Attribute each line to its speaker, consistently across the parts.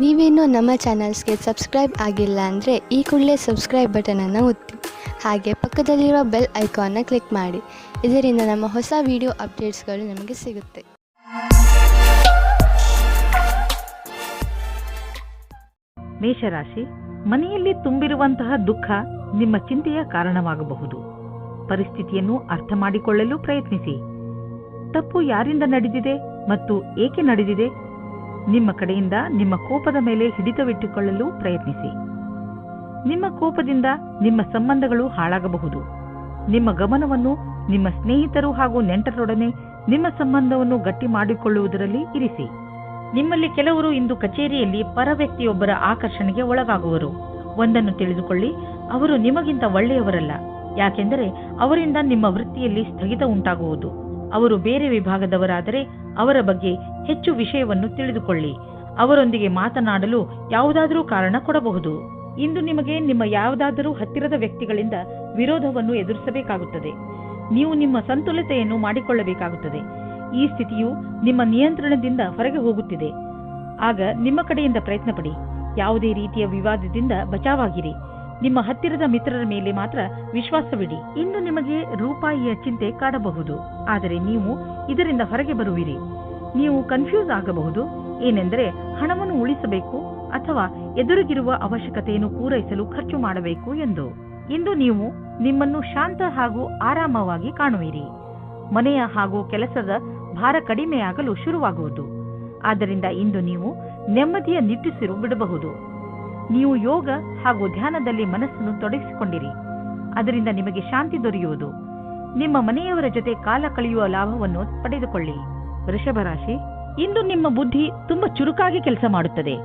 Speaker 1: ನೀವೇನೂ ನಮ್ಮ ಚಾನಲ್ಸ್ಗೆ ಸಬ್ಸ್ಕ್ರೈಬ್ ಆಗಿಲ್ಲ ಅಂದರೆ ಈ ಕೂಡಲೇ ಸಬ್ಸ್ಕ್ರೈಬ್ ಬಟನನ್ನು ಒತ್ತಿ, ಹಾಗೆ ಪಕ್ಕದಲ್ಲಿರುವ ಬೆಲ್ ಐಕಾನ್ನ ಕ್ಲಿಕ್ ಮಾಡಿ. ಇದರಿಂದ ನಮ್ಮ ಹೊಸ ವಿಡಿಯೋ ಅಪ್ಡೇಟ್ಸ್ಗಳು ನಿಮಗೆ ಸಿಗುತ್ತೆ.
Speaker 2: ಮೇಷರಾಶಿ, ಮನೆಯಲ್ಲಿ ತುಂಬಿರುವಂತಹ ದುಃಖ ನಿಮ್ಮ ಚಿಂತೆಯ ಕಾರಣವಾಗಬಹುದು. ಪರಿಸ್ಥಿತಿಯನ್ನು ಅರ್ಥ ಮಾಡಿಕೊಳ್ಳಲು ಪ್ರಯತ್ನಿಸಿ. ತಪ್ಪು ಯಾರಿಂದ ನಡೆದಿದೆ ಮತ್ತು ಏಕೆ ನಡೆದಿದೆ? ನಿಮ್ಮ ಕಡೆಯಿಂದ ನಿಮ್ಮ ಕೋಪದ ಮೇಲೆ ಹಿಡಿತವಿಟ್ಟುಕೊಳ್ಳಲು ಪ್ರಯತ್ನಿಸಿ. ನಿಮ್ಮ ಕೋಪದಿಂದ ನಿಮ್ಮ ಸಂಬಂಧಗಳು ಹಾಳಾಗಬಹುದು. ನಿಮ್ಮ ಗಮನವನ್ನು ನಿಮ್ಮ ಸ್ನೇಹಿತರು ಹಾಗೂ ನೆಂಟರೊಡನೆ ನಿಮ್ಮ ಸಂಬಂಧವನ್ನು ಗಟ್ಟಿ ಮಾಡಿಕೊಳ್ಳುವುದರಲ್ಲಿ ಇರಿಸಿ. ನಿಮ್ಮಲ್ಲಿ ಕೆಲವರು ಇಂದು ಕಚೇರಿಯಲ್ಲಿ ಪರ ವ್ಯಕ್ತಿಯೊಬ್ಬರ ಆಕರ್ಷಣೆಗೆ ಒಳಗಾಗುವರು. ಒಂದನ್ನು ತಿಳಿದುಕೊಳ್ಳಿ, ಅವರು ನಿಮಗಿಂತ ಒಳ್ಳೆಯವರಲ್ಲ. ಯಾಕೆಂದರೆ ಅವರಿಂದ ನಿಮ್ಮ ವೃತ್ತಿಯಲ್ಲಿ ಸ್ಥಗಿತ ಉಂಟಾಗುವುದು. ಅವರು ಬೇರೆ ವಿಭಾಗದವರಾದರೆ ಅವರ ಬಗ್ಗೆ ಹೆಚ್ಚು ವಿಷಯವನ್ನು ತಿಳಿದುಕೊಳ್ಳಿ. ಅವರೊಂದಿಗೆ ಮಾತನಾಡಲು ಯಾವುದಾದರೂ ಕಾರಣ ಕೊಡಬಹುದು. ಇಂದು ನಿಮಗೆ ನಿಮ್ಮ ಯಾವುದಾದರೂ ಹತ್ತಿರದ ವ್ಯಕ್ತಿಗಳಿಂದ ವಿರೋಧವನ್ನು ಎದುರಿಸಬೇಕಾಗುತ್ತದೆ. ನೀವು ನಿಮ್ಮ ಸಂತುಲಿತೆಯನ್ನು ಮಾಡಿಕೊಳ್ಳಬೇಕಾಗುತ್ತದೆ. ಈ ಸ್ಥಿತಿಯು ನಿಮ್ಮ ನಿಯಂತ್ರಣದಿಂದ ಹೊರಗೆ ಹೋಗುತ್ತಿದೆ. ಆಗ ನಿಮ್ಮ ಕಡೆಯಿಂದ ಪ್ರಯತ್ನ ಪಡಿ. ಯಾವುದೇ ರೀತಿಯ ವಿವಾದದಿಂದ ಬಚಾವಾಗಿರಿ. ನಿಮ್ಮ ಹತ್ತಿರದ ಮಿತ್ರರ ಮೇಲೆ ಮಾತ್ರ ವಿಶ್ವಾಸವಿಡಿ. ಇಂದು ನಿಮಗೆ ರೂಪಾಯಿಯ ಚಿಂತೆ ಕಾಡಬಹುದು, ಆದರೆ ನೀವು ಇದರಿಂದ ಹೊರಗೆ ಬರುವಿರಿ. ನೀವು ಕನ್ಫ್ಯೂಸ್ ಆಗಬಹುದು. ಏನೆಂದರೆ, ಹಣವನ್ನು ಉಳಿಸಬೇಕು ಅಥವಾ ಎದುರಿಗಿರುವ ಅವಶ್ಯಕತೆಯನ್ನು ಪೂರೈಸಲು ಖರ್ಚು ಮಾಡಬೇಕು ಎಂದು. ಇಂದು ನೀವು ನಿಮ್ಮನ್ನು ಶಾಂತ ಹಾಗೂ ಆರಾಮವಾಗಿ ಕಾಣುವಿರಿ. ಮನೆಯ ಹಾಗೂ ಕೆಲಸದ ಭಾರ ಕಡಿಮೆಯಾಗಲು ಶುರುವಾಗುವುದು. ಆದ್ದರಿಂದ ಇಂದು ನೀವು ನೆಮ್ಮದಿಯ ನಿಟ್ಟುಸಿರು ಬಿಡಬಹುದು. ನೀವು ಯೋಗ ಹಾಗೂ ಧ್ಯಾನದಲ್ಲಿ ಮನಸ್ಸನ್ನು ತೊಡಗಿಸಿಕೊಂಡಿರಿ. ಅದರಿಂದ ನಿಮಗೆ ಶಾಂತಿ ದೊರೆಯುವುದು. ನಿಮ್ಮ ಮನೆಯವರ ಜೊತೆ ಕಾಲ ಕಳೆಯುವ ಲಾಭವನ್ನು ಪಡೆದುಕೊಳ್ಳಿ. ವೃಷಭ ರಾಶಿ, ಇಂದು ನಿಮ್ಮ ಬುದ್ಧಿ ತುಂಬಾ ಚುರುಕಾಗಿ ಕೆಲಸ ಮಾಡುತ್ತದೆ.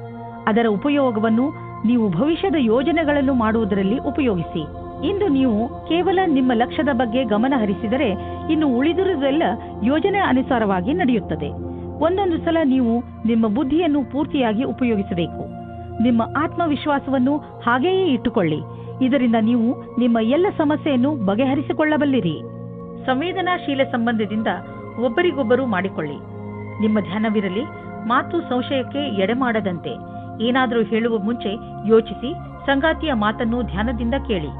Speaker 2: ಅದರ ಉಪಯೋಗವನ್ನು ನೀವು ಭವಿಷ್ಯದ ಯೋಜನೆಗಳನ್ನು ಮಾಡುವುದರಲ್ಲಿ ಉಪಯೋಗಿಸಿ. ಇಂದು ನೀವು ಕೇವಲ ನಿಮ್ಮ ಲಕ್ಷ್ಯದ ಬಗ್ಗೆ ಗಮನ ಹರಿಸಿದರೆ ಇನ್ನು ಉಳಿದಿರುವುದೆಲ್ಲ ಯೋಜನೆ ಅನುಸಾರವಾಗಿ ನಡೆಯುತ್ತದೆ. ಒಂದೊಂದು ಸಲ ನೀವು ನಿಮ್ಮ ಬುದ್ಧಿಯನ್ನು ಪೂರ್ತಿಯಾಗಿ ಉಪಯೋಗಿಸಬೇಕು. ನಿಮ್ಮ ಆತ್ಮವಿಶ್ವಾಸವನ್ನು ಹಾಗೆಯೇ ಇಟ್ಟುಕೊಳ್ಳಿ. ಇದರಿಂದ ನೀವು ನಿಮ್ಮ ಎಲ್ಲ ಸಮಸ್ಯೆಯನ್ನು ಬಗೆಹರಿಸಿಕೊಳ್ಳಬಲ್ಲಿರಿ. ಸಂವೇದನಾಶೀಲ ಸಂಬಂಧದಿಂದ ಒಬ್ಬರಿಗೊಬ್ಬರು ಮಾಡಿಕೊಳ್ಳಿ. ನಿಮ್ಮ ಧ್ಯಾನವಿರಲಿ. ಮಾತು ಸಂಶಯಕ್ಕೆ ಎಡೆಮಾಡದಂತೆ. ಏನಾದರೂ ಹೇಳುವ ಮುಂಚೆ ಯೋಚಿಸಿ. ಸಂಗಾತಿಯ ಮಾತನ್ನು ಧ್ಯಾನದಿಂದ ಕೇಳಿ.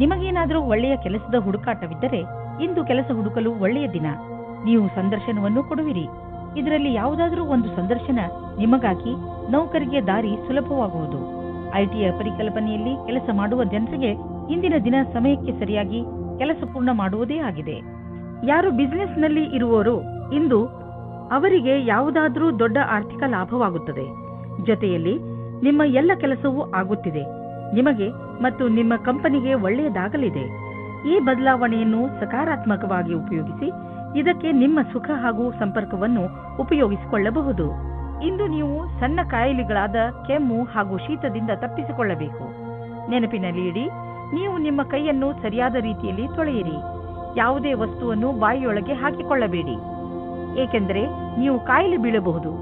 Speaker 2: ನಿಮಗೇನಾದರೂ ಒಳ್ಳೆಯ ಕೆಲಸದ ಹುಡುಕಾಟವಿದ್ದರೆ ಇಂದು ಕೆಲಸ ಹುಡುಕಲು ಒಳ್ಳೆಯ ದಿನ. ನೀವು ಸಂದರ್ಶನವನ್ನು ಕೊಡುವಿರಿ. ಇದರಲ್ಲಿ ಯಾವುದಾದರೂ ಒಂದು ಸಂದರ್ಶನ ನಿಮಗಾಗಿ ನೌಕರಿಗೆ ದಾರಿ ಸುಲಭವಾಗುವುದು. ಐಟಿಯ ಪರಿಕಲ್ಪನೆಯಲ್ಲಿ ಕೆಲಸ ಮಾಡುವ ಜನರಿಗೆ ಇಂದಿನ ದಿನ ಸಮಯಕ್ಕೆ ಸರಿಯಾಗಿ ಕೆಲಸ ಪೂರ್ಣ ಮಾಡುವುದೇ ಆಗಿದೆ. ಯಾರು ಬಿಸಿನೆಸ್ನಲ್ಲಿ ಇರುವವರು ಇಂದು ಅವರಿಗೆ ಯಾವುದಾದರೂ ದೊಡ್ಡ ಆರ್ಥಿಕ ಲಾಭವಾಗುತ್ತದೆ. ಜೊತೆಯಲ್ಲಿ ನಿಮ್ಮ ಎಲ್ಲ ಕೆಲಸವೂ ಆಗುತ್ತಿದೆ. ನಿಮಗೆ ಮತ್ತು ನಿಮ್ಮ ಕಂಪನಿಗೆ ಒಳ್ಳೆಯದಾಗಲಿದೆ. ಈ ಬದಲಾವಣೆಯನ್ನು ಸಕಾರಾತ್ಮಕವಾಗಿ ಉಪಯೋಗಿಸಿ. ಇದಕ್ಕೆ ನಿಮ್ಮ ಸುಖ ಹಾಗೂ ಸಂಪರ್ಕವನ್ನು ಉಪಯೋಗಿಸಿಕೊಳ್ಳಬಹುದು. ಇಂದು ನೀವು ಸಣ್ಣ ಕಾಯಿಲೆಗಳಾದ ಕೆಮ್ಮು ಹಾಗೂ ಶೀತದಿಂದ ತಪ್ಪಿಸಿಕೊಳ್ಳಬೇಕು. ನೆನಪಿನಲ್ಲಿ ಇಡಿ, ನೀವು ನಿಮ್ಮ ಕೈಯನ್ನು ಸರಿಯಾದ ರೀತಿಯಲ್ಲಿ ತೊಳೆಯಿರಿ. ಯಾವುದೇ ವಸ್ತುವನ್ನು ಬಾಯಿಯೊಳಗೆ ಹಾಕಿಕೊಳ್ಳಬೇಡಿ, ಏಕೆಂದರೆ ನೀವು ಕಾಯಿಲೆ ಬೀಳಬಹುದು.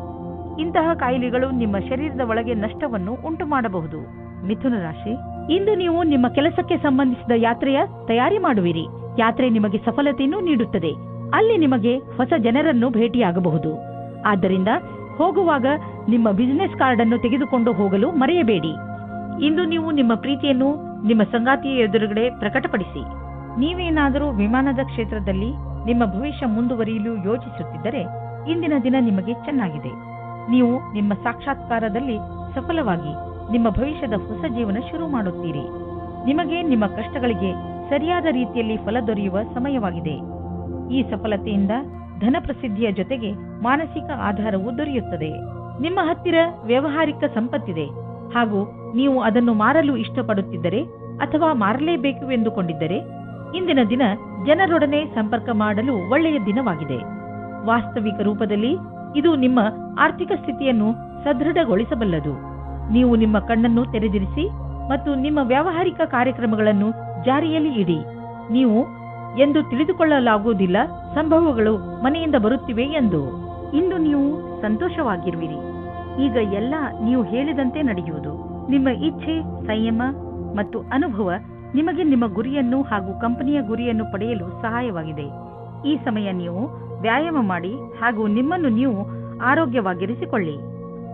Speaker 2: ಇಂತಹ ಕಾಯಿಲೆಗಳು ನಿಮ್ಮ ಶರೀರದ ಒಳಗೆ ನಷ್ಟವನ್ನು ಉಂಟು ಮಾಡಬಹುದು. ಮಿಥುನ ರಾಶಿ, ಇಂದು ನೀವು ನಿಮ್ಮ ಕೆಲಸಕ್ಕೆ ಸಂಬಂಧಿಸಿದ ಯಾತ್ರೆಯ ತಯಾರಿ ಮಾಡುವಿರಿ. ಯಾತ್ರೆ ನಿಮಗೆ ಸಫಲತೆಯನ್ನು ನೀಡುತ್ತದೆ. ಅಲ್ಲಿ ನಿಮಗೆ ಹೊಸ ಜನರನ್ನು ಭೇಟಿಯಾಗಬಹುದು. ಆದ್ದರಿಂದ ಹೋಗುವಾಗ ನಿಮ್ಮ ಬಿಸಿನೆಸ್ ಕಾರ್ಡ್ ಅನ್ನು ತೆಗೆದುಕೊಂಡು ಹೋಗಲು ಮರೆಯಬೇಡಿ. ಇಂದು ನೀವು ನಿಮ್ಮ ಪ್ರೀತಿಯನ್ನು ನಿಮ್ಮ ಸಂಗಾತಿಯ ಎದುರುಗಡೆ ಪ್ರಕಟಪಡಿಸಿ. ನೀವೇನಾದರೂ ವಿಮಾನದ ಕ್ಷೇತ್ರದಲ್ಲಿ ನಿಮ್ಮ ಭವಿಷ್ಯ ಮುಂದುವರಿಯಲು ಯೋಚಿಸುತ್ತಿದ್ದರೆ ಇಂದಿನ ದಿನ ನಿಮಗೆ ಚೆನ್ನಾಗಿದೆ. ನೀವು ನಿಮ್ಮ ಸಾಕ್ಷಾತ್ಕಾರದಲ್ಲಿ ಸಫಲವಾಗಿ ನಿಮ್ಮ ಭವಿಷ್ಯದ ಹೊಸ ಜೀವನ ಶುರು ಮಾಡುತ್ತೀರಿ. ನಿಮಗೆ ನಿಮ್ಮ ಕಷ್ಟಗಳಿಗೆ ಸರಿಯಾದ ರೀತಿಯಲ್ಲಿ ಫಲ ದೊರೆಯುವ ಸಮಯವಾಗಿದೆ. ಈ ಸಫಲತೆಯಿಂದ ಧನ ಪ್ರಸಿದ್ಧಿಯ ಜೊತೆಗೆ ಮಾನಸಿಕ ಆಧಾರವು ದೊರೆಯುತ್ತದೆ. ನಿಮ್ಮ ಹತ್ತಿರ ವ್ಯಾವಹಾರಿಕ ಸಂಪತ್ತಿದೆ ಹಾಗೂ ನೀವು ಅದನ್ನು ಮಾರಲು ಇಷ್ಟಪಡುತ್ತಿದ್ದರೆ ಅಥವಾ ಮಾರಲೇಬೇಕು ಎಂದುಕೊಂಡಿದ್ದರೆ ಇಂದಿನ ದಿನ ಜನರೊಡನೆ ಸಂಪರ್ಕ ಮಾಡಲು ಒಳ್ಳೆಯ ದಿನವಾಗಿದೆ. ವಾಸ್ತವಿಕ ರೂಪದಲ್ಲಿ ಇದು ನಿಮ್ಮ ಆರ್ಥಿಕ ಸ್ಥಿತಿಯನ್ನು ಸದೃಢಗೊಳಿಸಬಲ್ಲದು. ನೀವು ನಿಮ್ಮ ಕಣ್ಣನ್ನು ತೆರೆದಿರಿಸಿ ಮತ್ತು ನಿಮ್ಮ ವ್ಯಾವಹಾರಿಕ ಕಾರ್ಯಕ್ರಮಗಳನ್ನು ಜಾರಿಯಲ್ಲಿ ಇಡಿ. ನೀವು ಎಂದು ತಿಳಿದುಕೊಳ್ಳಲಾಗುವುದಿಲ್ಲ ಸಂಭವಗಳು ಮನೆಯಿಂದ ಬರುತ್ತಿವೆ ಎಂದು. ಇಂದು ನೀವು ಸಂತೋಷವಾಗಿರುವಿರಿ. ಈಗ ಎಲ್ಲ ನೀವು ಹೇಳಿದಂತೆ ನಡೆಯುವುದು. ನಿಮ್ಮ ಇಚ್ಛೆ, ಸಂಯಮ ಮತ್ತು ಅನುಭವ ನಿಮಗೆ ನಿಮ್ಮ ಗುರಿಯನ್ನು ಹಾಗೂ ಕಂಪನಿಯ ಗುರಿಯನ್ನು ಪಡೆಯಲು ಸಹಾಯವಾಗಿದೆ. ಈ ಸಮಯ ನೀವು ವ್ಯಾಯಾಮ ಮಾಡಿ ಹಾಗೂ ನಿಮ್ಮನ್ನು ನೀವು ಆರೋಗ್ಯವಾಗಿರಿಸಿಕೊಳ್ಳಿ.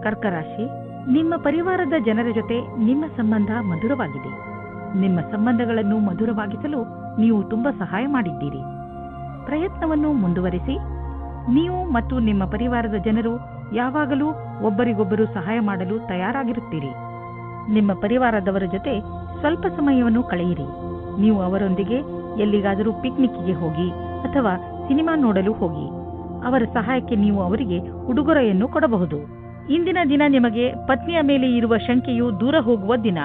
Speaker 2: ಕರ್ಕ ರಾಶಿ, ನಿಮ್ಮ ಪರಿವಾರದ ಜನರ ಜೊತೆ ನಿಮ್ಮ ಸಂಬಂಧ ಮಧುರವಾಗಿದೆ. ನಿಮ್ಮ ಸಂಬಂಧಗಳನ್ನು ಮಧುರವಾಗಿಸಲು ನೀವು ತುಂಬಾ ಸಹಾಯ ಮಾಡಿದ್ದೀರಿ. ಪ್ರಯತ್ನವನ್ನು ಮುಂದುವರಿಸಿ. ನೀವು ಮತ್ತು ನಿಮ್ಮ ಪರಿವಾರದ ಜನರು ಯಾವಾಗಲೂ ಒಬ್ಬರಿಗೊಬ್ಬರು ಸಹಾಯ ಮಾಡಲು ತಯಾರಾಗಿರುತ್ತೀರಿ. ನಿಮ್ಮ ಪರಿವಾರದವರ ಜೊತೆ ಸ್ವಲ್ಪ ಸಮಯವನ್ನು ಕಳೆಯಿರಿ. ನೀವು ಅವರೊಂದಿಗೆ ಎಲ್ಲಿಗಾದರೂ ಪಿಕ್ನಿಕ್ಗೆ ಹೋಗಿ ಅಥವಾ ಸಿನಿಮಾ ನೋಡಲು ಹೋಗಿ. ಅವರ ಸಹಾಯಕ್ಕೆ ನೀವು ಅವರಿಗೆ ಉಡುಗೊರೆಯನ್ನು ಕೊಡಬಹುದು. ಇಂದಿನ ದಿನ ನಿಮಗೆ ಪತ್ನಿಯ ಮೇಲೆ ಇರುವ ಶಂಕೆಯು ದೂರ ಹೋಗುವ ದಿನ.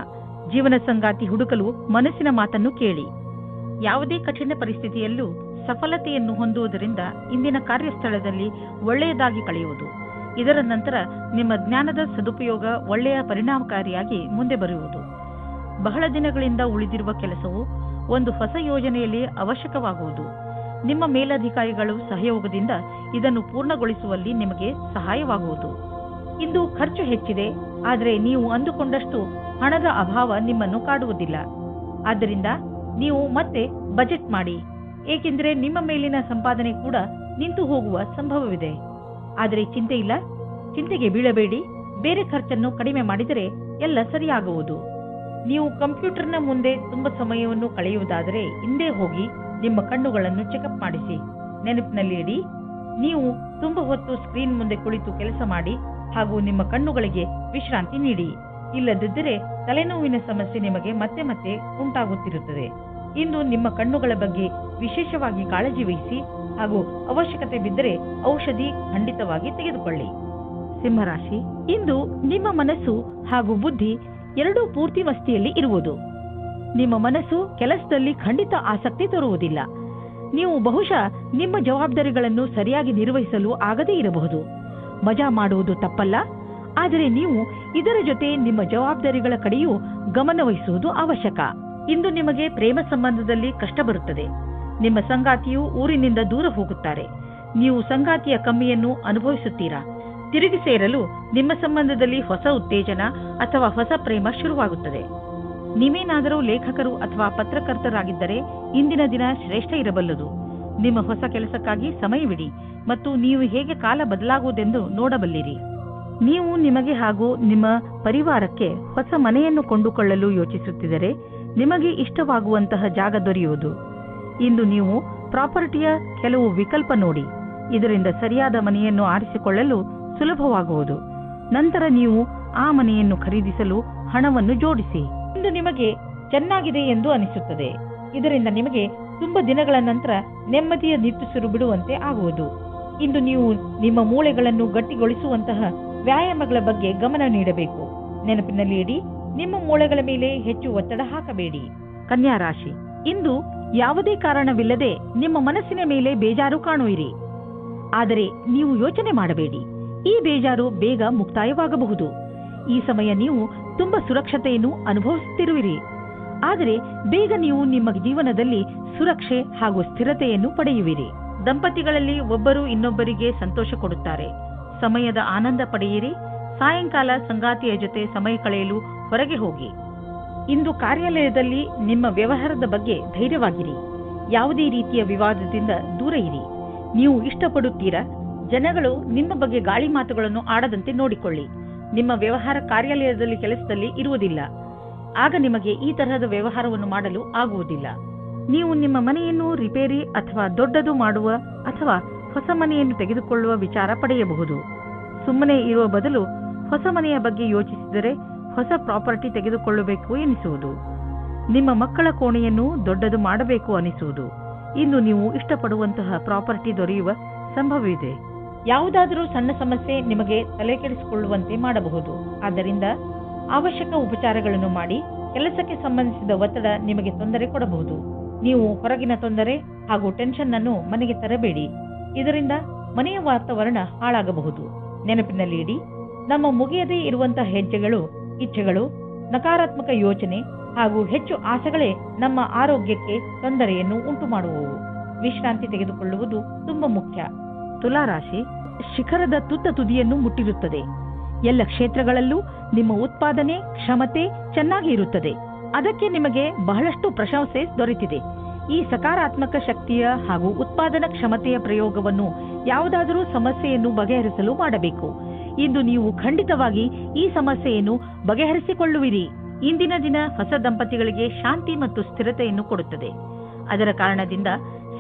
Speaker 2: ಜೀವನ ಸಂಗಾತಿ ಹುಡುಕಲು ಮನಸ್ಸಿನ ಮಾತನ್ನು ಕೇಳಿ. ಯಾವುದೇ ಕಠಿಣ ಪರಿಸ್ಥಿತಿಯಲ್ಲೂ ಸಫಲತೆಯನ್ನು ಹೊಂದುವುದರಿಂದ ಇಂದಿನ ಕಾರ್ಯಸ್ಥಳದಲ್ಲಿ ಒಳ್ಳೆಯದಾಗಿ ಕಳೆಯುವುದು. ಇದರ ನಂತರ ನಿಮ್ಮ ಜ್ಞಾನದ ಸದುಪಯೋಗ ಒಳ್ಳೆಯ ಪರಿಣಾಮಕಾರಿಯಾಗಿ ಮುಂದೆ ಬರುವುದು. ಬಹಳ ದಿನಗಳಿಂದ ಉಳಿದಿರುವ ಕೆಲಸವು ಒಂದು ಹೊಸ ಯೋಜನೆಯಲ್ಲಿ ಅವಶ್ಯಕವಾಗುವುದು. ನಿಮ್ಮ ಮೇಲಧಿಕಾರಿಗಳು ಸಹಯೋಗದಿಂದ ಇದನ್ನು ಪೂರ್ಣಗೊಳಿಸುವಲ್ಲಿ ನಿಮಗೆ ಸಹಾಯವಾಗುವುದು. ಇಂದು ಖರ್ಚು ಹೆಚ್ಚಿದೆ, ಆದರೆ ನೀವು ಅಂದುಕೊಂಡಷ್ಟು ಹಣದ ಅಭಾವ ನಿಮ್ಮನ್ನು ಕಾಡುವುದಿಲ್ಲ. ಆದ್ದರಿಂದ ನೀವು ಮತ್ತೆ ಬಜೆಟ್ ಮಾಡಿ, ಏಕೆಂದರೆ ನಿಮ್ಮ ಮೇಲಿನ ಸಂಪಾದನೆ ಕೂಡ ನಿಂತು ಹೋಗುವ ಸಂಭವವಿದೆ. ಆದರೆ ಚಿಂತೆ ಇಲ್ಲ, ಚಿಂತೆಗೆ ಬೀಳಬೇಡಿ. ಬೇರೆ ಖರ್ಚನ್ನು ಕಡಿಮೆ ಮಾಡಿದರೆ ಎಲ್ಲ ಸರಿಯಾಗುವುದು. ನೀವು ಕಂಪ್ಯೂಟರ್ನ ಮುಂದೆ ತುಂಬ ಸಮಯವನ್ನು ಕಳೆಯುವುದಾದರೆ ಹಿಂದೆ ಹೋಗಿ ನಿಮ್ಮ ಕಣ್ಣುಗಳನ್ನು ಚೆಕಪ್ ಮಾಡಿಸಿ. ನೆನಪಿನಲ್ಲಿ ಇಡಿ, ನೀವು ತುಂಬ ಹೊತ್ತು ಸ್ಕ್ರೀನ್ ಮುಂದೆ ಕುಳಿತು ಕೆಲಸ ಮಾಡಿ ಹಾಗೂ ನಿಮ್ಮ ಕಣ್ಣುಗಳಿಗೆ ವಿಶ್ರಾಂತಿ ನೀಡಿ. ಇಲ್ಲದಿದ್ದರೆ ತಲೆನೋವಿನ ಸಮಸ್ಯೆ ನಿಮಗೆ ಮತ್ತೆ ಮತ್ತೆ ಉಂಟಾಗುತ್ತಿರುತ್ತದೆ. ಇಂದು ನಿಮ್ಮ ಕಣ್ಣುಗಳ ಬಗ್ಗೆ ವಿಶೇಷವಾಗಿ ಕಾಳಜಿ ವಹಿಸಿ ಹಾಗೂ ಅವಶ್ಯಕತೆ ಬಿದ್ದರೆ ಔಷಧಿ ಖಂಡಿತವಾಗಿ ತೆಗೆದುಕೊಳ್ಳಿ. ಸಿಂಹರಾಶಿ, ಇಂದು ನಿಮ್ಮ ಮನಸ್ಸು ಹಾಗೂ ಬುದ್ಧಿ ಎರಡೂ ಪೂರ್ತಿ ಮಸ್ತಿಯಲ್ಲಿ ಇರುವುದು. ನಿಮ್ಮ ಮನಸ್ಸು ಕೆಲಸದಲ್ಲಿ ಖಂಡಿತ ಆಸಕ್ತಿ ತೋರುವುದಿಲ್ಲ. ನೀವು ಬಹುಶಃ ನಿಮ್ಮ ಜವಾಬ್ದಾರಿಗಳನ್ನು ಸರಿಯಾಗಿ ನಿರ್ವಹಿಸಲು ಆಗದೇ ಇರಬಹುದು. ಮಜಾ ಮಾಡುವುದು ತಪ್ಪಲ್ಲ, ಆದರೆ ನೀವು ಇದರ ಜೊತೆ ನಿಮ್ಮ ಜವಾಬ್ದಾರಿಗಳ ಕಡೆಯೂ ಗಮನವಹಿಸುವುದು ಅವಶ್ಯಕ. ಇಂದು ನಿಮಗೆ ಪ್ರೇಮ ಸಂಬಂಧದಲ್ಲಿ ಕಷ್ಟ ಬರುತ್ತದೆ. ನಿಮ್ಮ ಸಂಗಾತಿಯು ಊರಿನಿಂದ ದೂರ ಹೋಗುತ್ತಾರೆ. ನೀವು ಸಂಗಾತಿಯ ಕಮ್ಮಿಯನ್ನು ಅನುಭವಿಸುತ್ತೀರಾ. ತಿರುಗಿ ಸೇರಲು ನಿಮ್ಮ ಸಂಬಂಧದಲ್ಲಿ ಹೊಸ ಉತ್ತೇಜನ ಅಥವಾ ಹೊಸ ಪ್ರೇಮ ಶುರುವಾಗುತ್ತದೆ. ನೀವೇನಾದರೂ ಲೇಖಕರು ಅಥವಾ ಪತ್ರಕರ್ತರಾಗಿದ್ದರೆ ಇಂದಿನ ದಿನ ಶ್ರೇಷ್ಠ ಇರಬಲ್ಲದು. ನಿಮ್ಮ ಹೊಸ ಕೆಲಸಕ್ಕಾಗಿ ಸಮಯವಿಡಿ ಮತ್ತು ನೀವು ಹೇಗೆ ಕಾಲ ಬದಲಾಗುವುದೆಂದು ನೋಡಬಲ್ಲಿರಿ. ನೀವು ನಿಮಗೆ ಹಾಗೂ ನಿಮ್ಮ ಪರಿವಾರಕ್ಕೆ ಹೊಸ ಮನೆಯನ್ನು ಕೊಂಡುಕೊಳ್ಳಲು ಯೋಚಿಸುತ್ತಿದ್ದರೆ ನಿಮಗೆ ಇಷ್ಟವಾಗುವಂತಹ ಜಾಗ ದೊರೆಯುವುದು. ಇಂದು ನೀವು ಪ್ರಾಪರ್ಟಿಯ ಕೆಲವು ವಿಕಲ್ಪ ನೋಡಿ. ಇದರಿಂದ ಸರಿಯಾದ ಮನೆಯನ್ನು ಆರಿಸಿಕೊಳ್ಳಲು ಸುಲಭವಾಗುವುದು. ನಂತರ ನೀವು ಆ ಮನೆಯನ್ನು ಖರೀದಿಸಲು ಹಣವನ್ನು ಜೋಡಿಸಿ. ಇಂದು ನಿಮಗೆ ಚೆನ್ನಾಗಿದೆ ಎಂದು ಅನಿಸುತ್ತದೆ. ಇದರಿಂದ ನಿಮಗೆ ತುಂಬ ದಿನಗಳ ನಂತರ ನೆಮ್ಮದಿಯ ನಿಟ್ಟುಸಿರು ಬಿಡುವಂತೆ ಆಗುವುದು. ಇಂದು ನೀವು ನಿಮ್ಮ ಮೂಳೆಗಳನ್ನು ಗಟ್ಟಿಗೊಳಿಸುವಂತಹ ವ್ಯಾಯಾಮಗಳ ಬಗ್ಗೆ ಗಮನ ನೀಡಬೇಕು. ನೆನಪಿನಲ್ಲಿ ಇಡಿ, ನಿಮ್ಮ ಮೂಳೆಗಳ ಮೇಲೆ ಹೆಚ್ಚು ಒತ್ತಡ ಹಾಕಬೇಡಿ. ಕನ್ಯಾ ರಾಶಿ, ಇಂದು ಯಾವುದೇ ಕಾರಣವಿಲ್ಲದೆ ನಿಮ್ಮ ಮನಸ್ಸಿನ ಮೇಲೆ ಬೇಜಾರು ಕಾಣುವಿರಿ. ಆದರೆ ನೀವು ಯೋಚನೆ ಮಾಡಬೇಡಿ, ಈ ಬೇಜಾರು ಬೇಗ ಮುಕ್ತಾಯವಾಗಬಹುದು. ಈ ಸಮಯ ನೀವು ತುಂಬಾ ಸುರಕ್ಷತೆಯನ್ನು ಅನುಭವಿಸುತ್ತಿರುವಿರಿ. ಆದರೆ ಬೇಗ ನೀವು ನಿಮ್ಮ ಜೀವನದಲ್ಲಿ ಸುರಕ್ಷೆ ಹಾಗೂ ಸ್ಥಿರತೆಯನ್ನು ಪಡೆಯುವಿರಿ. ದಂಪತಿಗಳಲ್ಲಿ ಒಬ್ಬರು ಇನ್ನೊಬ್ಬರಿಗೆ ಸಂತೋಷ ಕೊಡುತ್ತಾರೆ. ಸಮಯದ ಆನಂದ ಪಡೆಯಿರಿ. ಸಾಯಂಕಾಲ ಸಂಗಾತಿಯ ಜೊತೆ ಸಮಯ ಕಳೆಯಲು ಹೊರಗೆ ಹೋಗಿ. ಇಂದು ಕಾರ್ಯಾಲಯದಲ್ಲಿ ನಿಮ್ಮ ವ್ಯವಹಾರದ ಬಗ್ಗೆ ಧೈರ್ಯವಾಗಿರಿ. ಯಾವುದೇ ರೀತಿಯ ವಿವಾದದಿಂದ ದೂರ ಇರಿ. ನೀವು ಇಷ್ಟಪಡುತ್ತೀರಾ? ಜನಗಳು ನಿಮ್ಮ ಬಗ್ಗೆ ಗಾಳಿ ಮಾತುಗಳನ್ನು ಆಡದಂತೆ ನೋಡಿಕೊಳ್ಳಿ. ನಿಮ್ಮ ವ್ಯವಹಾರ ಕಾರ್ಯಾಲಯದಲ್ಲಿ ಕೆಲಸದಲ್ಲಿ ಇರುವುದಿಲ್ಲ. ಆಗ ನಿಮಗೆ ಈ ತರಹದ ವ್ಯವಹಾರವನ್ನು ಮಾಡಲು ಆಗುವುದಿಲ್ಲ. ನೀವು ನಿಮ್ಮ ಮನೆಯನ್ನು ರಿಪೇರಿ ಅಥವಾ ದೊಡ್ಡದು ಮಾಡುವ ಅಥವಾ ಹೊಸ ಮನೆಯನ್ನು ತೆಗೆದುಕೊಳ್ಳುವ ವಿಚಾರ ಪಡೆಯಬಹುದು. ಸುಮ್ಮನೆ ಇರುವ ಬದಲು ಹೊಸ ಮನೆಯ ಬಗ್ಗೆ ಯೋಚಿಸಿದರೆ ಹೊಸ ಪ್ರಾಪರ್ಟಿ ತೆಗೆದುಕೊಳ್ಳಬೇಕು ಎನಿಸುವುದು. ನಿಮ್ಮ ಮಕ್ಕಳ ಕೋಣೆಯನ್ನು ದೊಡ್ಡದು ಮಾಡಬೇಕು ಅನಿಸುವುದು. ಇಂದು ನೀವು ಇಷ್ಟಪಡುವಂತಹ ಪ್ರಾಪರ್ಟಿ ದೊರೆಯುವ ಸಂಭವವಿದೆ. ಯಾವುದಾದರೂ ಸಣ್ಣ ಸಮಸ್ಯೆ ನಿಮಗೆ ತಲೆಕೆಡಿಸಿಕೊಳ್ಳುವಂತೆ ಮಾಡಬಹುದು. ಆದ್ದರಿಂದ ಅವಶ್ಯಕ ಉಪಚಾರಗಳನ್ನು ಮಾಡಿ. ಕೆಲಸಕ್ಕೆ ಸಂಬಂಧಿಸಿದ ಒತ್ತಡ ನಿಮಗೆ ತೊಂದರೆ ಕೊಡಬಹುದು. ನೀವು ಹೊರಗಿನ ತೊಂದರೆ ಹಾಗೂ ಟೆನ್ಷನ್ ಅನ್ನು ಮನೆಗೆ ತರಬೇಡಿ. ಇದರಿಂದ ಮನೆಯ ವಾತಾವರಣ ಹಾಳಾಗಬಹುದು. ನೆನಪಿನಲ್ಲಿ ಇಡಿ, ನಮ್ಮ ಮುಗಿಯದೇ ಇರುವಂತಹ ಹೆಜ್ಜೆಗಳು, ಇಚ್ಛೆಗಳು, ನಕಾರಾತ್ಮಕ ಯೋಚನೆ ಹಾಗೂ ಹೆಚ್ಚು ಆಸೆಗಳೇ ನಮ್ಮ ಆರೋಗ್ಯಕ್ಕೆ ತೊಂದರೆಯನ್ನು ಉಂಟು ಮಾಡುವವು. ವಿಶ್ರಾಂತಿ ತೆಗೆದುಕೊಳ್ಳುವುದು ತುಂಬಾ ಮುಖ್ಯ. ತುಲಾರಾಶಿ, ಶಿಖರದ ತುತ್ತ ತುದಿಯನ್ನು ಮುಟ್ಟಿರುತ್ತದೆ. ಎಲ್ಲ ಕ್ಷೇತ್ರಗಳಲ್ಲೂ ನಿಮ್ಮ ಉತ್ಪಾದನೆ ಕ್ಷಮತೆ ಚೆನ್ನಾಗಿ ಇರುತ್ತದೆ. ಅದಕ್ಕೆ ನಿಮಗೆ ಬಹಳಷ್ಟು ಪ್ರಶಂಸೆ ದೊರೆತಿದೆ. ಈ ಸಕಾರಾತ್ಮಕ ಶಕ್ತಿಯ ಹಾಗೂ ಉತ್ಪಾದನಾ ಕ್ಷಮತೆಯ ಪ್ರಯೋಗವನ್ನು ಯಾವುದಾದರೂ ಸಮಸ್ಯೆಯನ್ನು ಬಗೆಹರಿಸಲು ಮಾಡಬೇಕು. ಇಂದು ನೀವು ಖಂಡಿತವಾಗಿ ಈ ಸಮಸ್ಯೆಯನ್ನು ಬಗೆಹರಿಸಿಕೊಳ್ಳುವಿರಿ. ಇಂದಿನ ದಿನ ಹೊಸ ದಂಪತಿಗಳಿಗೆ ಶಾಂತಿ ಮತ್ತು ಸ್ಥಿರತೆಯನ್ನು ಕೊಡುತ್ತದೆ. ಅದರ ಕಾರಣದಿಂದ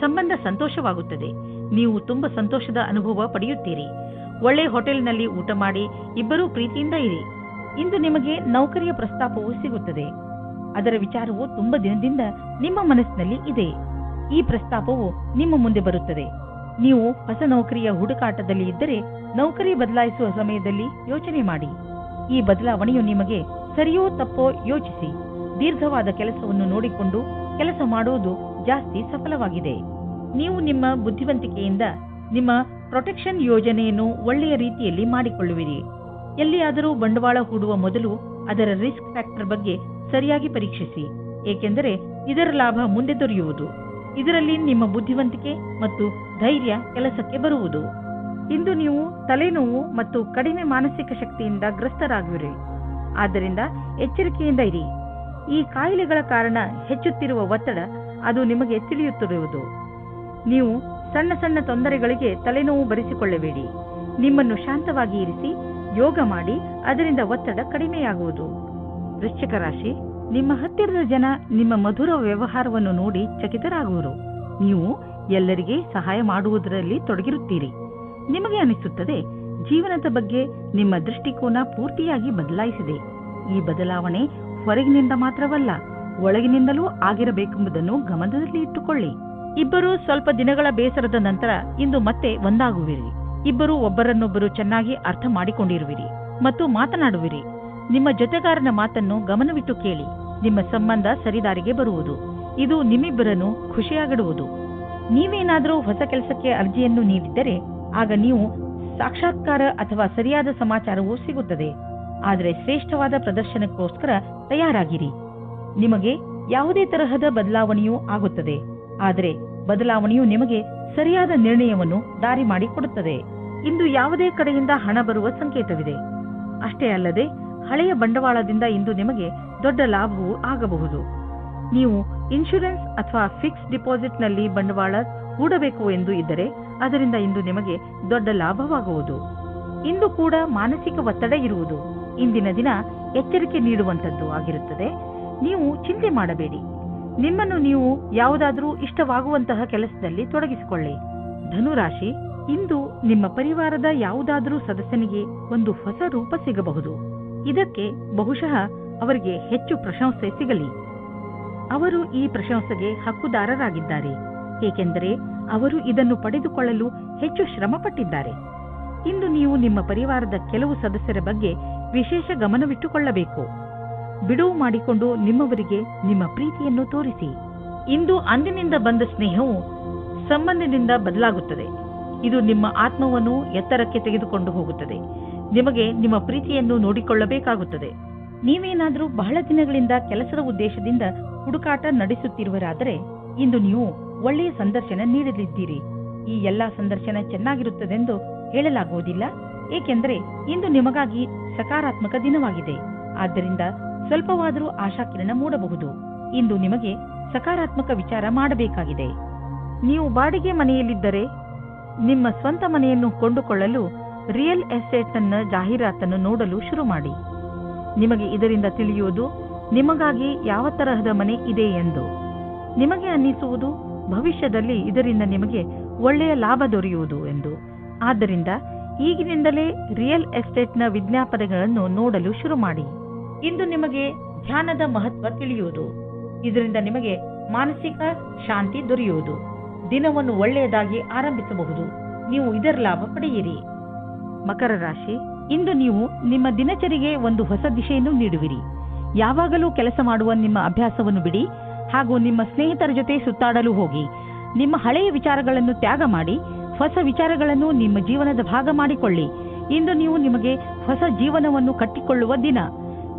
Speaker 2: ಸಂಬಂಧ ಸಂತೋಷವಾಗುತ್ತದೆ. ನೀವು ತುಂಬಾ ಸಂತೋಷದ ಅನುಭವ ಪಡೆಯುತ್ತೀರಿ. ಒಳ್ಳೆ ಹೋಟೆಲ್ನಲ್ಲಿ ಊಟ ಮಾಡಿ ಇಬ್ಬರೂ ಪ್ರೀತಿಯಿಂದ ಇರಿ. ಇಂದು ನಿಮಗೆ ನೌಕರಿಯ ಪ್ರಸ್ತಾಪವು ಸಿಗುತ್ತದೆ. ಅದರ ವಿಚಾರವು ತುಂಬಾ ದಿನದಿಂದ ನಿಮ್ಮ ಮನಸ್ಸಿನಲ್ಲಿ ಇದೆ. ಈ ಪ್ರಸ್ತಾಪವು ನಿಮ್ಮ ಮುಂದೆ ಬರುತ್ತದೆ. ನೀವು ಹೊಸ ನೌಕರಿಯ ಹುಡುಕಾಟದಲ್ಲಿ ಇದ್ದರೆ ನೌಕರಿ ಬದಲಾಯಿಸುವ ಸಮಯದಲ್ಲಿ ಯೋಚನೆ ಮಾಡಿ. ಈ ಬದಲಾವಣೆಯು ನಿಮಗೆ ಸರಿಯೋ ತಪ್ಪೋ ಯೋಚಿಸಿ. ದೀರ್ಘವಾದ ಕೆಲಸವನ್ನು ನೋಡಿಕೊಂಡು ಕೆಲಸ ಮಾಡುವುದು ಜಾಸ್ತಿ ಸಫಲವಾಗಿದೆ. ನೀವು ನಿಮ್ಮ ಬುದ್ಧಿವಂತಿಕೆಯಿಂದ ನಿಮ್ಮ ಪ್ರೊಟೆಕ್ಷನ್ ಯೋಜನೆಯನ್ನು ಒಳ್ಳೆಯ ರೀತಿಯಲ್ಲಿ ಮಾಡಿಕೊಳ್ಳುವಿರಿ. ಎಲ್ಲಿಯಾದರೂ ಬಂಡವಾಳ ಹೂಡುವ ಮೊದಲು ಅದರ ರಿಸ್ಕ್ ಫ್ಯಾಕ್ಟರ್ ಬಗ್ಗೆ ಸರಿಯಾಗಿ ಪರೀಕ್ಷಿಸಿ, ಏಕೆಂದರೆ ಇದರ ಲಾಭ ಮುಂದೆ ದೊರೆಯುವುದು. ಇದರಲ್ಲಿ ನಿಮ್ಮ ಬುದ್ಧಿವಂತಿಕೆ ಮತ್ತು ಧೈರ್ಯ ಕೆಲಸಕ್ಕೆ ಬರುವುದು. ಇಂದು ನೀವು ತಲೆನೋವು ಮತ್ತು ಕಡಿಮೆ ಮಾನಸಿಕ ಶಕ್ತಿಯಿಂದ ಗ್ರಸ್ತರಾಗುವಿರಿ. ಆದ್ದರಿಂದ ಎಚ್ಚರಿಕೆಯಿಂದ ಇರಿ. ಈ ಕಾಯಿಲೆಗಳ ಕಾರಣ ಹೆಚ್ಚುತ್ತಿರುವ ಒತ್ತಡ ಅದು ನಿಮಗೆ ತಿಳಿಯುತ್ತಿರುವುದು. ನೀವು ಸಣ್ಣ ಸಣ್ಣ ತೊಂದರೆಗಳಿಗೆ ತಲೆನೋವು ಬರೆಸಿಕೊಳ್ಳಬೇಡಿ. ನಿಮ್ಮನ್ನು ಶಾಂತವಾಗಿ ಇರಿಸಿ ಯೋಗ ಮಾಡಿ, ಅದರಿಂದ ಒತ್ತಡ ಕಡಿಮೆಯಾಗುವುದು. ವೃಶ್ಚಿಕ ರಾಶಿ, ನಿಮ್ಮ ಹತ್ತಿರದ ಜನ ನಿಮ್ಮ ಮಧುರ ವ್ಯವಹಾರವನ್ನು ನೋಡಿ ಚಕಿತರಾಗುವರು. ನೀವು ಎಲ್ಲರಿಗೆ ಸಹಾಯ ಮಾಡುವುದರಲ್ಲಿ ತೊಡಗಿರುತ್ತೀರಿ. ನಿಮಗೆ ಅನಿಸುತ್ತದೆ ಜೀವನದ ಬಗ್ಗೆ ನಿಮ್ಮ ದೃಷ್ಟಿಕೋನ ಪೂರ್ತಿಯಾಗಿ ಬದಲಾಯಿಸಿದೆ. ಈ ಬದಲಾವಣೆ ಹೊರಗಿನಿಂದ ಮಾತ್ರವಲ್ಲ, ಒಳಗಿನಿಂದಲೂ ಆಗಿರಬೇಕೆಂಬುದನ್ನು ಗಮನದಲ್ಲಿ ಇಟ್ಟುಕೊಳ್ಳಿ. ಇಬ್ಬರು ಸ್ವಲ್ಪ ದಿನಗಳ ಬೇಸರದ ನಂತರ ಇಂದು ಮತ್ತೆ ಒಂದಾಗುವಿರಿ. ಇಬ್ಬರು ಒಬ್ಬರನ್ನೊಬ್ಬರು ಚೆನ್ನಾಗಿ ಅರ್ಥ ಮಾಡಿಕೊಂಡಿರುವಿರಿ ಮತ್ತು ಮಾತನಾಡುವಿರಿ. ನಿಮ್ಮ ಜೊತೆಗಾರನ ಮಾತನ್ನು ಗಮನವಿಟ್ಟು ಕೇಳಿ. ನಿಮ್ಮ ಸಂಬಂಧ ಸರಿದಾರಿಗೆ ಬರುವುದು. ಇದು ನಿಮ್ಮಿಬ್ಬರನ್ನು ಖುಷಿಯಾಗಿಡುವುದು. ನೀವೇನಾದರೂ ಹೊಸ ಕೆಲಸಕ್ಕೆ ಅರ್ಜಿಯನ್ನು ನೀಡಿದ್ದರೆ ಆಗ ನೀವು ಸಾಕ್ಷಾತ್ಕಾರ ಅಥವಾ ಸರಿಯಾದ ಸಮಾಚಾರವೂ ಸಿಗುತ್ತದೆ. ಆದರೆ ಶ್ರೇಷ್ಠವಾದ ಪ್ರದರ್ಶನಕ್ಕೋಸ್ಕರ ತಯಾರಾಗಿರಿ. ನಿಮಗೆ ಯಾವುದೇ ತರಹದ ಬದಲಾವಣೆಯೂ ಆಗುತ್ತದೆ, ಆದರೆ ಬದಲಾವಣೆಯು ನಿಮಗೆ ಸರಿಯಾದ ನಿರ್ಣಯವನ್ನು ದಾರಿ ಮಾಡಿಕೊಡುತ್ತದೆ. ಇಂದು ಯಾವುದೇ ಕಡೆಯಿಂದ ಹಣ ಬರುವ ಸಂಕೇತವಿದೆ. ಅಷ್ಟೇ ಅಲ್ಲದೆ ಹಳೆಯ ಬಂಡವಾಳದಿಂದ ಇಂದು ನಿಮಗೆ ದೊಡ್ಡ ಲಾಭವೂ ಆಗಬಹುದು. ನೀವು ಇನ್ಶೂರೆನ್ಸ್ ಅಥವಾ ಫಿಕ್ಸ್ ಡಿಪಾಸಿಟ್ನಲ್ಲಿ ಬಂಡವಾಳ ಹೂಡಬೇಕು ಎಂದು ಇದ್ದರೆ ಅದರಿಂದ ಇಂದು ನಿಮಗೆ ದೊಡ್ಡ ಲಾಭವಾಗುವುದು. ಇಂದು ಕೂಡ ಮಾನಸಿಕ ಒತ್ತಡ ಇರುವುದು. ಇಂದಿನ ದಿನ ಎಚ್ಚರಿಕೆ ನೀಡುವಂತದ್ದು ಆಗಿರುತ್ತದೆ. ನೀವು ಚಿಂತೆ ಮಾಡಬೇಡಿ. ನಿಮ್ಮನ್ನು ನೀವು ಯಾವುದಾದರೂ ಇಷ್ಟವಾಗುವಂತಹ ಕೆಲಸದಲ್ಲಿ ತೊಡಗಿಸಿಕೊಳ್ಳಿ. ಧನುರಾಶಿ, ಇಂದು ನಿಮ್ಮ ಪರಿವಾರದ ಯಾವುದಾದರೂ ಸದಸ್ಯನಿಗೆ ಒಂದು ಹೊಸ ರೂಪ ಸಿಗಬಹುದು. ಇದಕ್ಕೆ ಬಹುಶಃ ಅವರಿಗೆ ಹೆಚ್ಚು ಪ್ರಶಂಸೆ ಸಿಗಲಿ. ಅವರು ಈ ಪ್ರಶಂಸೆಗೆ ಹಕ್ಕುದಾರರಾಗಿದ್ದಾರೆ, ಏಕೆಂದರೆ ಅವರು ಇದನ್ನು ಪಡೆದುಕೊಳ್ಳಲು ಹೆಚ್ಚು ಶ್ರಮಪಟ್ಟಿದ್ದಾರೆ. ಇಂದು ನೀವು ನಿಮ್ಮ ಪರಿವಾರದ ಕೆಲವು ಸದಸ್ಯರ ಬಗ್ಗೆ ವಿಶೇಷ ಗಮನವಿಟ್ಟುಕೊಳ್ಳಬೇಕು. ಬಿಡುವು ಮಾಡಿಕೊಂಡು ನಿಮ್ಮವರಿಗೆ ನಿಮ್ಮ ಪ್ರೀತಿಯನ್ನು ತೋರಿಸಿ. ಇಂದು ಅಂದಿನಿಂದ ಬಂದ ಸ್ನೇಹವು ಸಂಬಂಧದಿಂದ ಬದಲಾಗುತ್ತದೆ. ಇದು ನಿಮ್ಮ ಆತ್ಮವನ್ನು ಎತ್ತರಕ್ಕೆ ತೆಗೆದುಕೊಂಡು ಹೋಗುತ್ತದೆ. ನಿಮಗೆ ನಿಮ್ಮ ಪ್ರೀತಿಯನ್ನು ನೋಡಿಕೊಳ್ಳಬೇಕಾಗುತ್ತದೆ. ನೀವೇನಾದರೂ ಬಹಳ ದಿನಗಳಿಂದ ಕೆಲಸದ ಉದ್ದೇಶದಿಂದ ಹುಡುಕಾಟ ನಡೆಸುತ್ತಿರುವರಾದರೆ ಇಂದು ನೀವು ಒಳ್ಳೆಯ ಸಂದರ್ಶನ ನೀಡಲಿದ್ದೀರಿ. ಈ ಎಲ್ಲಾ ಸಂದರ್ಶನ ಚೆನ್ನಾಗಿರುತ್ತದೆಂದು ಹೇಳಲಾಗುವುದಿಲ್ಲ, ಏಕೆಂದರೆ ಇಂದು ನಿಮಗಾಗಿ ಸಕಾರಾತ್ಮಕ ದಿನವಾಗಿದೆ. ಆದ್ದರಿಂದ ಸ್ವಲ್ಪವಾದರೂ ಆಶಾಕಿರಣ ಮೂಡಬಹುದು. ಇಂದು ನಿಮಗೆ ಸಕಾರಾತ್ಮಕ ವಿಚಾರ ಮಾಡಬೇಕಾಗಿದೆ. ನೀವು ಬಾಡಿಗೆ ಮನೆಯಲ್ಲಿದ್ದರೆ ನಿಮ್ಮ ಸ್ವಂತ ಮನೆಯನ್ನು ಕೊಂಡುಕೊಳ್ಳಲು ರಿಯಲ್ ಎಸ್ಟೇಟ್ನ ಜಾಹೀರಾತನ್ನು ನೋಡಲು ಶುರು ಮಾಡಿ. ನಿಮಗೆ ಇದರಿಂದ ತಿಳಿಯುವುದು ನಿಮಗಾಗಿ ಯಾವ ತರಹದ ಮನೆ ಇದೆ ಎಂದು. ನಿಮಗೆ ಅನ್ನಿಸುವುದು ಭವಿಷ್ಯದಲ್ಲಿ ಇದರಿಂದ ನಿಮಗೆ ಒಳ್ಳೆಯ ಲಾಭ ದೊರೆಯುವುದು ಎಂದು. ಆದ್ದರಿಂದ ಈಗಿನಿಂದಲೇ ರಿಯಲ್ ಎಸ್ಟೇಟ್ನ ವಿಜ್ಞಾಪನೆಗಳನ್ನು ನೋಡಲು ಶುರು ಮಾಡಿ. ಇಂದು ನಿಮಗೆ ಧ್ಯಾನದ ಮಹತ್ವ ತಿಳಿಯುವುದು. ಇದರಿಂದ ನಿಮಗೆ ಮಾನಸಿಕ ಶಾಂತಿ ದೊರೆಯುವುದು. ದಿನವನ್ನು ಒಳ್ಳೆಯದಾಗಿ ಆರಂಭಿಸಬಹುದು. ನೀವು ಇದರ ಲಾಭ ಪಡೆಯಿರಿ. ಮಕರ ರಾಶಿ, ಇಂದು ನೀವು ನಿಮ್ಮ ದಿನಚರಿಗೆ ಒಂದು ಹೊಸ ದಿಶೆಯನ್ನು ನೀಡುವಿರಿ. ಯಾವಾಗಲೂ ಕೆಲಸ ಮಾಡುವ ನಿಮ್ಮ ಅಭ್ಯಾಸವನ್ನು ಬಿಡಿ ಹಾಗೂ ನಿಮ್ಮ ಸ್ನೇಹಿತರ ಜೊತೆ ಸುತ್ತಾಡಲು ಹೋಗಿ. ನಿಮ್ಮ ಹಳೆಯ ವಿಚಾರಗಳನ್ನು ತ್ಯಾಗ ಮಾಡಿ ಹೊಸ ವಿಚಾರಗಳನ್ನು ನಿಮ್ಮ ಜೀವನದ ಭಾಗ ಮಾಡಿಕೊಳ್ಳಿ. ಇಂದು ನೀವು ನಿಮಗೆ ಹೊಸ ಜೀವನವನ್ನು ಕಟ್ಟಿಕೊಳ್ಳುವ ದಿನ.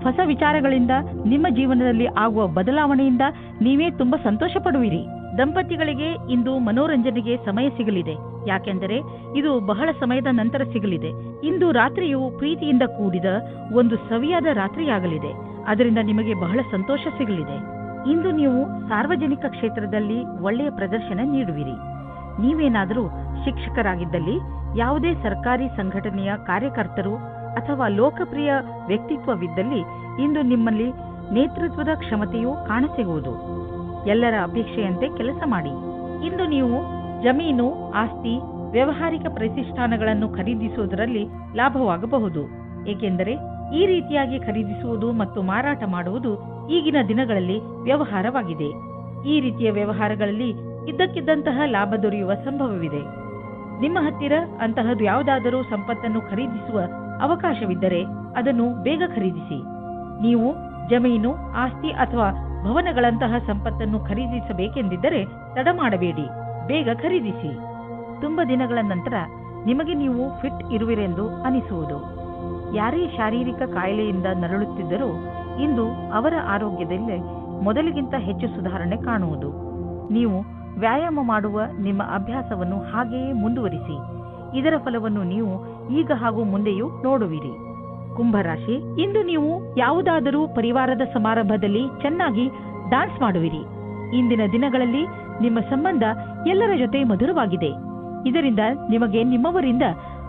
Speaker 2: ಹೊಸ ವಿಚಾರಗಳಿಂದ ನಿಮ್ಮ ಜೀವನದಲ್ಲಿ ಆಗುವ ಬದಲಾವಣೆಯಿಂದ ನೀವೇ ತುಂಬಾ ಸಂತೋಷ ಪಡುವಿರಿ. ದಂಪತಿಗಳಿಗೆ ಇಂದು ಮನೋರಂಜನೆಗೆ ಸಮಯ ಸಿಗಲಿದೆ, ಯಾಕೆಂದರೆ ಇದು ಬಹಳ ಸಮಯದ ನಂತರ ಸಿಗಲಿದೆ. ಇಂದು ರಾತ್ರಿಯು ಪ್ರೀತಿಯಿಂದ ಕೂಡಿದ ಒಂದು ಸವಿಯಾದ ರಾತ್ರಿಯಾಗಲಿದೆ. ಅದರಿಂದ ನಿಮಗೆ ಬಹಳ ಸಂತೋಷ ಸಿಗಲಿದೆ. ಇಂದು ನೀವು ಸಾರ್ವಜನಿಕ ಕ್ಷೇತ್ರದಲ್ಲಿ ಒಳ್ಳೆಯ ಪ್ರದರ್ಶನ ನೀಡುವಿರಿ. ನೀವೇನಾದರೂ ಶಿಕ್ಷಕರಾಗಿದ್ದಲ್ಲಿ, ಯಾವುದೇ ಸರ್ಕಾರಿ ಸಂಘಟನೆಯ ಕಾರ್ಯಕರ್ತರು ಅಥವಾ ಲೋಕಪ್ರಿಯ ವ್ಯಕ್ತಿತ್ವವಿದ್ದಲ್ಲಿ ಇಂದು ನಿಮ್ಮಲ್ಲಿ ನೇತೃತ್ವದ ಕ್ಷಮತೆಯೂ ಕಾಣಸಿಗುವುದು. ಎಲ್ಲರ ಅಪೇಕ್ಷೆಯಂತೆ ಕೆಲಸ ಮಾಡಿ. ಇಂದು ನೀವು ಜಮೀನು, ಆಸ್ತಿ, ವ್ಯಾವಹಾರಿಕ ಪ್ರತಿಷ್ಠಾನಗಳನ್ನು ಖರೀದಿಸುವುದರಲ್ಲಿ ಲಾಭವಾಗಬಹುದು. ಏಕೆಂದರೆ ಈ ರೀತಿಯಾಗಿ ಖರೀದಿಸುವುದು ಮತ್ತು ಮಾರಾಟ ಮಾಡುವುದು ಈಗಿನ ದಿನಗಳಲ್ಲಿ ವ್ಯವಹಾರವಾಗಿದೆ. ಈ ರೀತಿಯ ವ್ಯವಹಾರಗಳಲ್ಲಿ ಇದ್ದಕ್ಕಿದ್ದಂತಹ ಲಾಭ ದೊರೆಯುವ ಸಂಭವವಿದೆ. ನಿಮ್ಮ ಹತ್ತಿರ ಅಂತಹದ್ದು ಯಾವುದಾದರೂ ಸಂಪತ್ತನ್ನು ಖರೀದಿಸುವ ಅವಕಾಶವಿದ್ದರೆ ಅದನ್ನು ಬೇಗ ಖರೀದಿಸಿ. ನೀವು ಜಮೀನು, ಆಸ್ತಿ ಅಥವಾ ಭವನಗಳಂತಹ ಸಂಪತ್ತನ್ನು ಖರೀದಿಸಬೇಕೆಂದಿದ್ದರೆ ತಡ ಮಾಡಬೇಡಿ, ಬೇಗ ಖರೀದಿಸಿ. ತುಂಬ ದಿನಗಳ ನಂತರ ನಿಮಗೆ ನೀವು ಫಿಟ್ ಇರುವಿರೆಂದು ಅನಿಸುವುದು. ಯಾರೇ ಶಾರೀರಿಕ ಕಾಯಿಲೆಯಿಂದ ನರಳುತ್ತಿದ್ದರೂ ಇಂದು ಅವರ ಆರೋಗ್ಯದಲ್ಲಿ ಮೊದಲಿಗಿಂತ ಹೆಚ್ಚು ಸುಧಾರಣೆ ಕಾಣುವುದು. ನೀವು ವ್ಯಾಯಾಮ ಮಾಡುವ ನಿಮ್ಮ ಅಭ್ಯಾಸವನ್ನು ಹಾಗೆಯೇ ಮುಂದುವರಿಸಿ. ಇದರ ಫಲವನ್ನು ನೀವು ಈಗ ಹಾಗೂ ಮುಂದೆಯೂ ನೋಡುವಿರಿ. ಕುಂಭರಾಶಿ, ಇಂದು ನೀವು ಯಾವುದಾದರೂ ಪರಿವಾರದ ಸಮಾರಂಭದಲ್ಲಿ ಚೆನ್ನಾಗಿ ಡಾನ್ಸ್ ಮಾಡುವಿರಿ. ಇಂದಿನ ದಿನಗಳಲ್ಲಿ ನಿಮ್ಮ ಸಂಬಂಧ ಎಲ್ಲರ ಜೊತೆ ಮಧುರವಾಗಿದೆ. ಇದರಿಂದ ನಿಮಗೆ ನಿಮ್ಮವರಿಂದ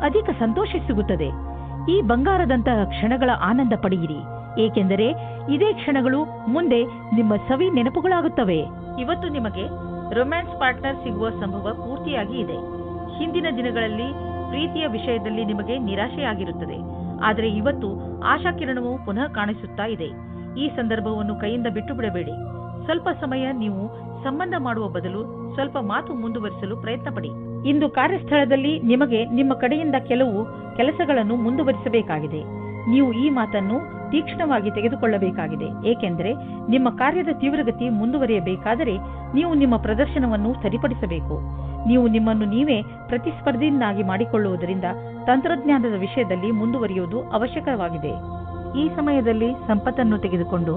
Speaker 2: ಅಧಿಕ ಸಂತೋಷ ಸಿಗುತ್ತದೆ. ಈ ಬಂಗಾರದಂತಹ ಕ್ಷಣಗಳ ಆನಂದ ಪಡೆಯಿರಿ, ಏಕೆಂದರೆ ಇದೇ ಕ್ಷಣಗಳು ಮುಂದೆ ನಿಮ್ಮ ಸವಿ ನೆನಪುಗಳಾಗುತ್ತವೆ. ಇವತ್ತು ನಿಮಗೆ ರೊಮ್ಯಾನ್ಸ್ ಪಾರ್ಟ್ನರ್ ಸಿಗುವ ಸಂಭವ ಪೂರ್ತಿಯಾಗಿ ಇದೆ. ಹಿಂದಿನ ದಿನಗಳಲ್ಲಿ ಪ್ರೀತಿಯ ವಿಷಯದಲ್ಲಿ ನಿಮಗೆ ನಿರಾಶೆಯಾಗಿರುತ್ತದೆ, ಆದರೆ ಇವತ್ತು ಆಶಾಕಿರಣವು ಪುನಃ ಕಾಣಿಸುತ್ತಾ ಇದೆ. ಈ ಸಂದರ್ಭವನ್ನು ಕೈಯಿಂದ ಬಿಟ್ಟು ಬಿಡಬೇಡಿ. ಸ್ವಲ್ಪ ಸಮಯ ನೀವು ಸಂಬಂಧ ಮಾಡುವ ಬದಲು ಸ್ವಲ್ಪ ಮಾತು ಮುಂದುವರಿಸಲು ಪ್ರಯತ್ನ ಪಡಿ. ಇಂದು ಕಾರ್ಯಸ್ಥಳದಲ್ಲಿ ನಿಮಗೆ ನಿಮ್ಮ ಕಡೆಯಿಂದ ಕೆಲವು ಕೆಲಸಗಳನ್ನು ಮುಂದುವರಿಸಬೇಕಾಗಿದೆ. ನೀವು ಈ ಮಾತನ್ನು ತೀಕ್ಷ್ಣವಾಗಿ ತೆಗೆದುಕೊಳ್ಳಬೇಕಾಗಿದೆ, ಏಕೆಂದರೆ ನಿಮ್ಮ ಕಾರ್ಯದ ತೀವ್ರಗತಿ ಮುಂದುವರಿಯಬೇಕಾದರೆ ನೀವು ನಿಮ್ಮ ಪ್ರದರ್ಶನವನ್ನು ಸರಿಪಡಿಸಬೇಕು. ನೀವು ನಿಮ್ಮನ್ನು ನೀವೇ ಪ್ರತಿಸ್ಪರ್ಧಿಯನ್ನಾಗಿ ಮಾಡಿಕೊಳ್ಳುವುದರಿಂದ ತಂತ್ರಜ್ಞಾನದ ವಿಷಯದಲ್ಲಿ ಮುಂದುವರಿಯುವುದು ಅವಶ್ಯಕವಾಗಿದೆ. ಈ ಸಮಯದಲ್ಲಿ ಸಂಪತ್ತನ್ನು ತೆಗೆದುಕೊಂಡು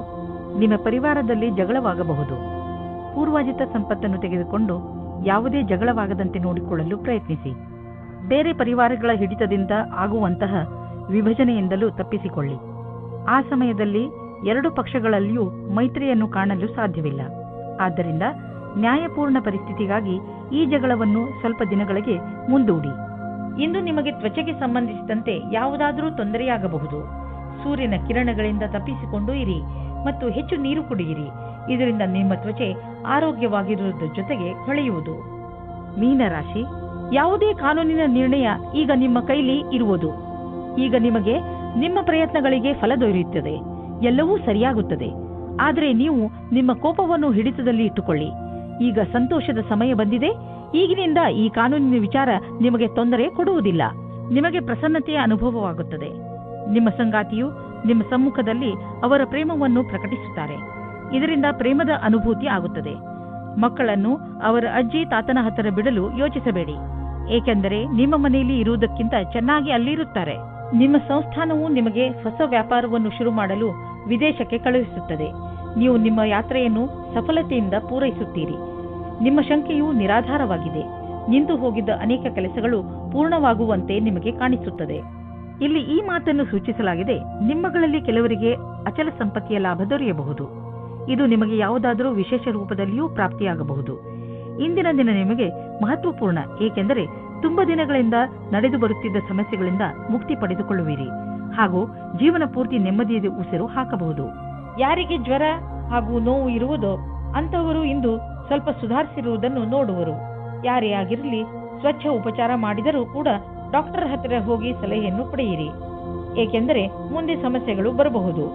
Speaker 2: ನಿಮ್ಮ ಪರಿವಾರದಲ್ಲಿ ಜಗಳವಾಗಬಹುದು. ಪೂರ್ವಾಜಿತ ಸಂಪತ್ತನ್ನು ತೆಗೆದುಕೊಂಡು ಯಾವುದೇ ಜಗಳವಾಗದಂತೆ ನೋಡಿಕೊಳ್ಳಲು ಪ್ರಯತ್ನಿಸಿ. ಬೇರೆ ಪರಿವಾರಗಳ ಹಿಡಿತದಿಂದ ಆಗುವಂತಹ ವಿಭಜನೆಯಿಂದಲೂ ತಪ್ಪಿಸಿಕೊಳ್ಳಿ. ಆ ಸಮಯದಲ್ಲಿ ಎರಡು ಪಕ್ಷಗಳಲ್ಲಿಯೂ ಮೈತ್ರಿಯನ್ನು ಕಾಣಲು ಸಾಧ್ಯವಿಲ್ಲ. ಆದ್ದರಿಂದ ನ್ಯಾಯಪೂರ್ಣ ಪರಿಸ್ಥಿತಿಗಾಗಿ ಈ ಜಗಳವನ್ನು ಸ್ವಲ್ಪ ದಿನಗಳಿಗೆ ಮುಂದೂಡಿ. ಇಂದು ನಿಮಗೆ ತ್ವಚೆಗೆ ಸಂಬಂಧಿಸಿದಂತೆ ಯಾವುದಾದರೂ ತೊಂದರೆಯಾಗಬಹುದು. ಸೂರ್ಯನ ಕಿರಣಗಳಿಂದ ತಪ್ಪಿಸಿಕೊಂಡು ಇರಿ ಮತ್ತು ಹೆಚ್ಚು ನೀರು ಕುಡಿಯಿರಿ. ಇದರಿಂದ ನಿಮ್ಮ ತ್ವಚೆ ಆರೋಗ್ಯವಾಗಿರುವುದರ ಜೊತೆಗೆ ಹೊಳೆಯುವುದು. ಮೀನರಾಶಿ, ಯಾವುದೇ ಕಾನೂನಿನ ನಿರ್ಣಯ ಈಗ ನಿಮ್ಮ ಕೈಲಿ ಇರುವುದು. ಈಗ ನಿಮಗೆ ನಿಮ್ಮ ಪ್ರಯತ್ನಗಳಿಗೆ ಫಲ ದೊರೆಯುತ್ತದೆ, ಎಲ್ಲವೂ ಸರಿಯಾಗುತ್ತದೆ. ಆದರೆ ನೀವು ನಿಮ್ಮ ಕೋಪವನ್ನು ಹಿಡಿತದಲ್ಲಿ ಇಟ್ಟುಕೊಳ್ಳಿ. ಈಗ ಸಂತೋಷದ ಸಮಯ ಬಂದಿದೆ. ಈಗಿನಿಂದ ಈ ಕಾನೂನಿನ ವಿಚಾರ ನಿಮಗೆ ತೊಂದರೆ ಕೊಡುವುದಿಲ್ಲ. ನಿಮಗೆ ಪ್ರಸನ್ನತೆಯ ಅನುಭವವಾಗುತ್ತದೆ. ನಿಮ್ಮ ಸಂಗಾತಿಯು ನಿಮ್ಮ ಸಮ್ಮುಖದಲ್ಲಿ ಅವರ ಪ್ರೇಮವನ್ನು ಪ್ರಕಟಿಸುತ್ತಾರೆ. ಇದರಿಂದ ಪ್ರೇಮದ ಅನುಭೂತಿ ಆಗುತ್ತದೆ. ಮಕ್ಕಳನ್ನು ಅವರ ಅಜ್ಜಿ ತಾತನ ಹತ್ತಿರ ಬಿಡಲು ಯೋಚಿಸಬೇಡಿ, ಏಕೆಂದರೆ ನಿಮ್ಮ ಮನೆಯಲ್ಲಿ ಇರುವುದಕ್ಕಿಂತ ಚೆನ್ನಾಗಿ ಅಲ್ಲಿರುತ್ತಾರೆ. ನಿಮ್ಮ ಸಂಸ್ಥಾನವು ನಿಮಗೆ ಹೊಸ ವ್ಯಾಪಾರವನ್ನು ಶುರು ಮಾಡಲು ವಿದೇಶಕ್ಕೆ ಕಳುಹಿಸುತ್ತದೆ. ನೀವು ನಿಮ್ಮ ಯಾತ್ರೆಯನ್ನು ಸಫಲತೆಯಿಂದ ಪೂರೈಸುತ್ತೀರಿ. ನಿಮ್ಮ ಶಂಕೆಯು ನಿರಾಧಾರವಾಗಿದೆ. ನಿಂತು ಹೋಗಿದ್ದ ಅನೇಕ ಕೆಲಸಗಳು ಪೂರ್ಣವಾಗುವಂತೆ ನಿಮಗೆ ಕಾಣಿಸುತ್ತದೆ. ಇಲ್ಲಿ ಈ ಮಾತನ್ನು ಸೂಚಿಸಲಾಗಿದೆ, ನಿಮ್ಮಗಳಲ್ಲಿ ಕೆಲವರಿಗೆ ಅಚಲ ಸಂಪತ್ತಿಯ ಲಾಭ ದೊರೆಯಬಹುದು. ಇದು ನಿಮಗೆ ಯಾವುದಾದರೂ ವಿಶೇಷ ರೂಪದಲ್ಲಿಯೂ ಪ್ರಾಪ್ತಿಯಾಗಬಹುದು. ಇಂದಿನ ದಿನ ನಿಮಗೆ ಮಹತ್ವಪೂರ್ಣ, ಏಕೆಂದರೆ ತುಂಬ ದಿನಗಳಿಂದ ನಡೆದು ಬರುತ್ತಿದ್ದ ಸಮಸ್ಯೆಗಳಿಂದ ಮುಕ್ತಿ ಪಡೆದುಕೊಳ್ಳುವಿರಿ ಹಾಗೂ ಜೀವನ ಪೂರ್ತಿ ನೆಮ್ಮದಿಯ ಉಸಿರು ಹಾಕಬಹುದು. ಯಾರಿಗೆ ಜ್ವರ ಹಾಗೂ ನೋವು ಇರುವುದೋ ಅಂತಹವರು ಇಂದು ಸ್ವಲ್ಪ ಸುಧಾರಿಸಿರುವುದನ್ನು ನೋಡುವರು. ಯಾರೇ ಆಗಿರಲಿ, ಸ್ವಚ್ಛ ಉಪಚಾರ ಮಾಡಿದರೂ ಕೂಡ ಡಾಕ್ಟರ್ ಹತ್ತಿರ ಹೋಗಿ ಸಲಹೆಯನ್ನು ಪಡೆಯಿರಿ, ಏಕೆಂದರೆ ಮುಂದೆ ಸಮಸ್ಯೆಗಳು ಬರಬಹುದು.